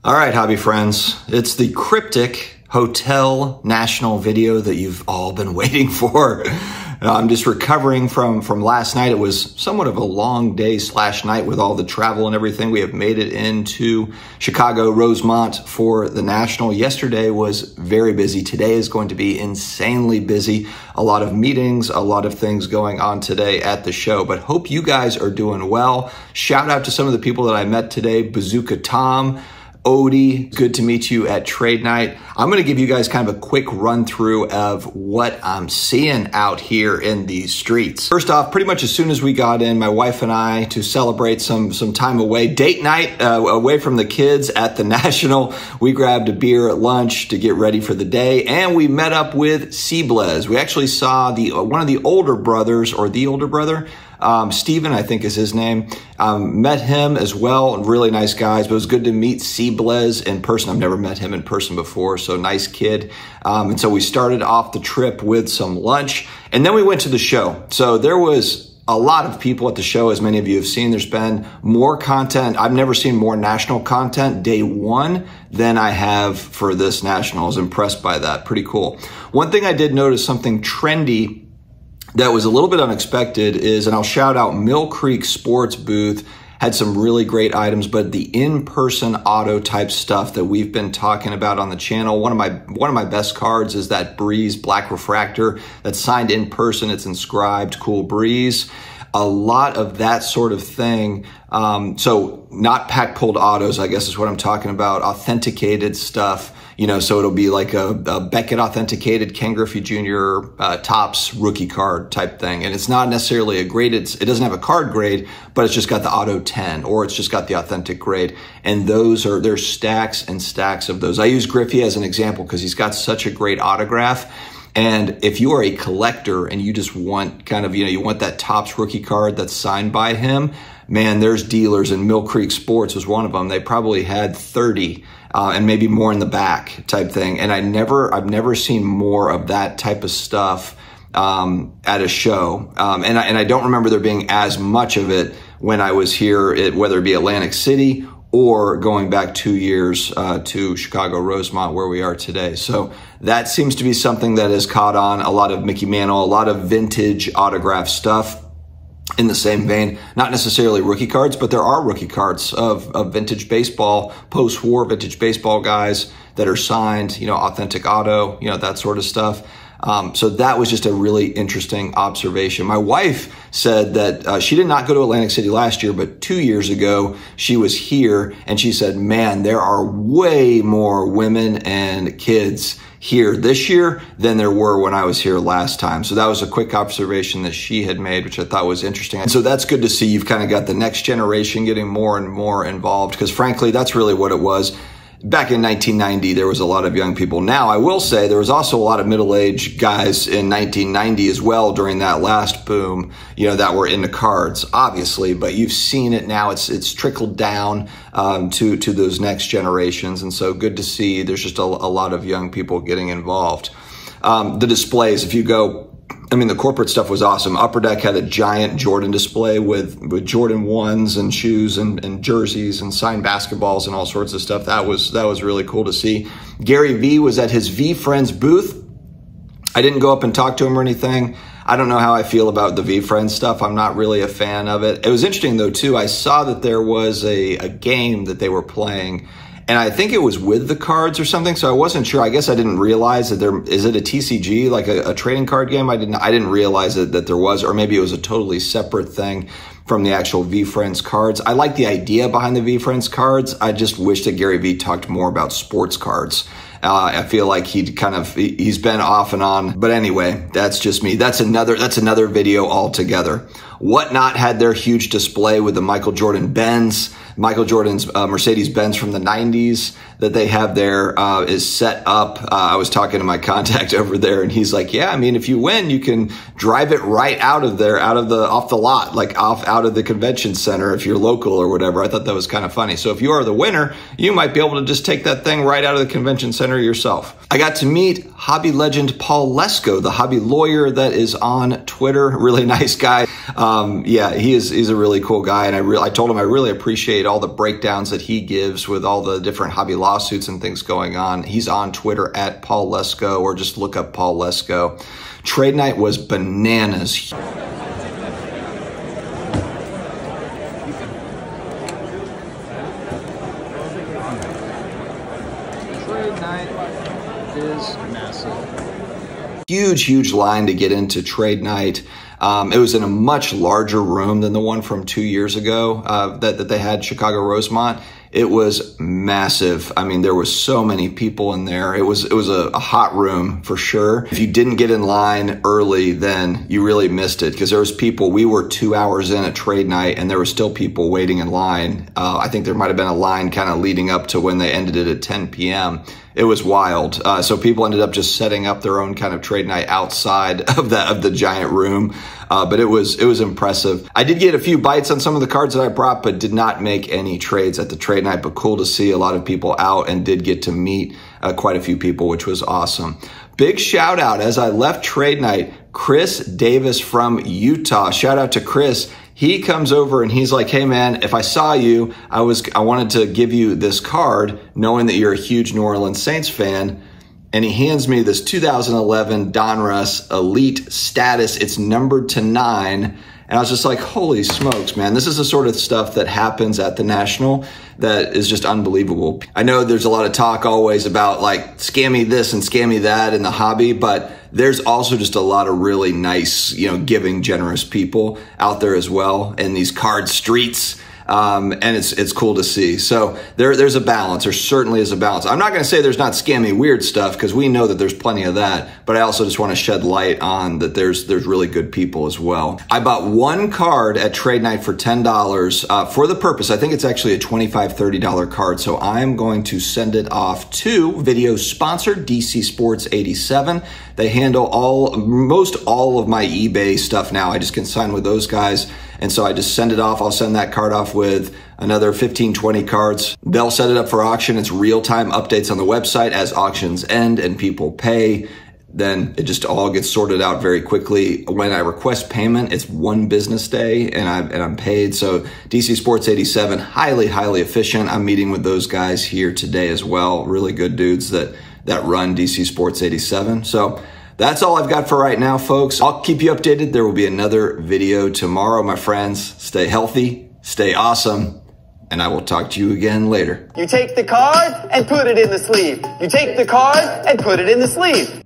All right, hobby friends, it's the cryptic Hotel National video that you've all been waiting for. I'm just recovering from last night. It was somewhat of a long day / night with all the travel and everything. We have made it into Chicago, Rosemont for the National. Yesterday was very busy. Today is going to be insanely busy. A lot of meetings, a lot of things going on today at the show, but hope you guys are doing well. Shout out to some of the people that I met today. Bazooka Tom, Odie, good to meet you at trade night. I'm going to give you guys kind of a quick run through of what I'm seeing out here in these streets. First off, pretty much as soon as we got in, my wife and I, to celebrate some time away, date night away from the kids at the National, we grabbed a beer at lunch to get ready for the day, and we met up with Seablez. We actually saw one of the older brothers, or the older brother, Steven, I think is his name. Met him as well. Really nice guys, but it was good to meet Seablez in person. I've never met him in person before, so nice kid. And so we started off the trip with some lunch, and then we went to the show. So there was a lot of people at the show, as many of you have seen. There's been more content. I've never seen more national content day one than I have for this National. I was impressed by that. Pretty cool. One thing I did notice, something trendy that was a little bit unexpected is, and I'll shout out Mill Creek Sports booth, had some really great items, but the in-person auto type stuff that we've been talking about on the channel, one of my best cards is that Breeze Black Refractor that's signed in person. It's inscribed Cool Breeze. A lot of that sort of thing. So not pack pulled autos, I guess is what I'm talking about. Authenticated stuff. You know, so it'll be like a Beckett authenticated Ken Griffey Jr. Topps rookie card type thing. And it's not necessarily a grade. It doesn't have a card grade, but it's just got the auto 10, or it's just got the authentic grade. And there's stacks and stacks of those. I use Griffey as an example because he's got such a great autograph. And if you are a collector and you just want kind of, you want that Topps rookie card that's signed by him, man, there's dealers, and Mill Creek Sports was one of them. They probably had 30 and maybe more in the back type thing. And I've never seen more of that type of stuff at a show. And I don't remember there being as much of it when I was here, whether it be Atlantic City or going back 2 years to Chicago, Rosemont, where we are today. So that seems to be something that has caught on. A lot of Mickey Mantle, a lot of vintage autograph stuff. In the same vein, not necessarily rookie cards, but there are rookie cards of vintage baseball, post-war vintage baseball guys that are signed, authentic auto, that sort of stuff. So that was just a really interesting observation. My wife said that she did not go to Atlantic City last year, but 2 years ago she was here, and she said, man, there are way more women and kids here this year than there were when I was here last time. So that was a quick observation that she had made, which I thought was interesting. And so that's good to see. You've kind of got the next generation getting more and more involved, because frankly, that's really what it was. Back in 1990, there was a lot of young people. Now, I will say there was also a lot of middle-aged guys in 1990 as well during that last boom, that were into cards, obviously, but you've seen it now. It's trickled down to those next generations. And so good to see there's just a lot of young people getting involved. The displays, if you go, the corporate stuff was awesome. Upper Deck had a giant Jordan display with Jordan 1s and shoes and jerseys and signed basketballs and all sorts of stuff. That was really cool to see. Gary V was at his V Friends booth. I didn't go up and talk to him or anything. I don't know how I feel about the V Friends stuff. I'm not really a fan of it. It was interesting though too. I saw that there was a game that they were playing, and I think it was with the cards or something, so I wasn't sure. I guess I didn't realize that is it a TCG, like a trading card game? I didn't realize that there was, or maybe it was a totally separate thing from the actual V Friends cards. I like the idea behind the V Friends cards. I just wish that Gary V talked more about sports cards. I feel like he's been off and on, but anyway, that's just me. That's another video altogether. Whatnot had their huge display with the Michael Jordan Benz. Michael Jordan's Mercedes-Benz from the 90s that they have there is set up. I was talking to my contact over there, and he's like, yeah, if you win, you can drive it right out of there, off the lot, like out of the convention center if you're local or whatever. I thought that was kind of funny. So if you are the winner, you might be able to just take that thing right out of the convention center yourself. I got to meet hobby legend Paul Lesko, the hobby lawyer that is on Twitter. Really nice guy. Yeah, he's a really cool guy. And I told him I really appreciate all the breakdowns that he gives with all the different hobby lawsuits and things going on. He's on Twitter at Paul Lesko, or just look up Paul Lesko. Trade night was bananas. Trade night is massive. Huge line to get into trade night. It was in a much larger room than the one from 2 years ago that they had Chicago Rosemont. It was massive. I mean, there was so many people in there. It was a hot room for sure. If you didn't get in line early, then you really missed it, because there was people. We were 2 hours in at trade night and there were still people waiting in line. I think there might have been a line kind of leading up to when they ended it at 10 p.m. It was wild. So people ended up just setting up their own kind of trade night outside of the giant room. But it was impressive. I did get a few bites on some of the cards that I brought, but did not make any trades at the trade night. But cool to see a lot of people out, and did get to meet quite a few people, which was awesome. Big shout out as I left trade night, Chris Davis from Utah. Shout out to Chris. He comes over and he's like, hey man, if I saw you, I wanted to give you this card knowing that you're a huge New Orleans Saints fan. And he hands me this 2011 Donruss Elite Status. It's numbered to 9. And I was just like, holy smokes, man. This is the sort of stuff that happens at the National that is just unbelievable. I know there's a lot of talk always about like scammy this and scammy that in the hobby, but there's also just a lot of really nice, giving, generous people out there as well in these card streets. And it's cool to see. So there's a balance. There certainly is a balance. I'm not going to say there's not scammy weird stuff, because we know that there's plenty of that, but I also just want to shed light on that there's really good people as well. I bought one card at trade night for $10 for the purpose. I think it's actually a $25, $30 card. So I'm going to send it off to video sponsor DC Sports 87. They handle most all of my eBay stuff now. I just consign with those guys. And so I just send it off. I'll send that card off with another 15, 20 cards. They'll set it up for auction. It's real-time updates on the website as auctions end and people pay. Then it just all gets sorted out very quickly. When I request payment, it's 1 business day and I'm paid. So DC Sports 87, highly efficient. I'm meeting with those guys here today as well. Really good dudes that run DC Sports 87. So that's all I've got for right now, folks. I'll keep you updated. There will be another video tomorrow, my friends. Stay healthy, stay awesome, and I will talk to you again later. You take the card and put it in the sleeve. You take the card and put it in the sleeve.